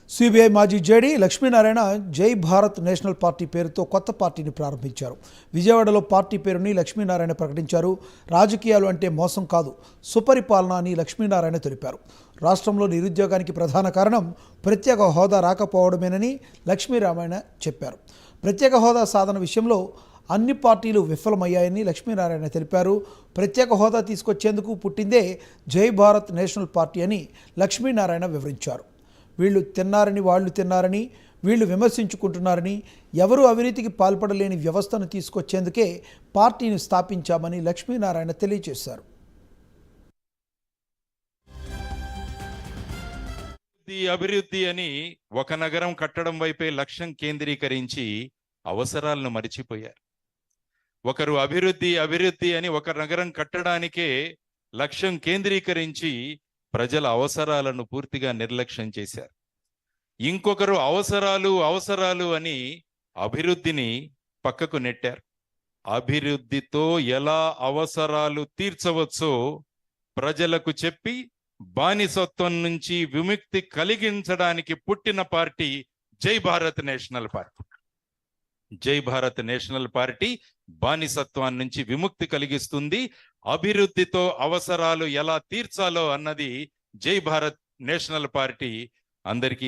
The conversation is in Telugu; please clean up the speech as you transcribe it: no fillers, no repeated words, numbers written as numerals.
సిబిఐ మాజీ జేడీ లక్ష్మీనారాయణ జై భారత్ నేషనల్ పార్టీ పేరుతో కొత్త పార్టీని ప్రారంభించారు. విజయవాడలో పార్టీ పేరుని లక్ష్మీనారాయణ ప్రకటించారు. రాజకీయాలు అంటే మోసం కాదు, సుపరిపాలన అని లక్ష్మీనారాయణ తెలిపారు. రాష్ట్రంలో నిరుద్యోగానికి ప్రధాన కారణం ప్రత్యేక హోదా రాకపోవడమేనని లక్ష్మీనారాయణ చెప్పారు. ప్రత్యేక హోదా సాధన విషయంలో అన్ని పార్టీలు విఫలమయ్యాయని లక్ష్మీనారాయణ తెలిపారు. ప్రత్యేక హోదా తీసుకొచ్చేందుకు పుట్టిందే జై భారత్ నేషనల్ పార్టీ అని లక్ష్మీనారాయణ వివరించారు. వీళ్ళు తిన్నారని వాళ్ళు తిన్నారని, వీళ్ళు విమర్శించుకుంటున్నారని, ఎవరూ అవినీతికి పాల్పడలేని వ్యవస్థను తీసుకొచ్చేందుకే పార్టీని స్థాపించామని లక్ష్మీనారాయణ తెలియజేశారు. అభివృద్ధి అని ఒక నగరం కట్టడం వైపే లక్ష్యం కేంద్రీకరించి అవసరాలను మరిచిపోయారు. ఒకరు అభివృద్ధి అభివృద్ధి అని ఒక నగరం కట్టడానికే లక్ష్యం కేంద్రీకరించి ప్రజల అవసరాలను పూర్తిగా నిర్లక్ష్యం చేశారు. ఇంకొకరు అవసరాలు అవసరాలు అని అభివృద్ధిని పక్కకు నెట్టారు. అభివృద్ధితో ఎలా అవసరాలు తీర్చవచ్చో ప్రజలకు చెప్పి బానిసత్వం నుంచి విముక్తి కలిగించడానికి పుట్టిన పార్టీ జై భారత్ నేషనల్ పార్టీ. జై భారత్ నేషనల్ పార్టీ బానిసత్వాన్ని నుంచి విముక్తి కలిగిస్తుంది. అభివృద్ధితో అవసరాలు ఎలా తీర్చాలో అన్నది జై భారత్ నేషనల్ పార్టీ అందరికీ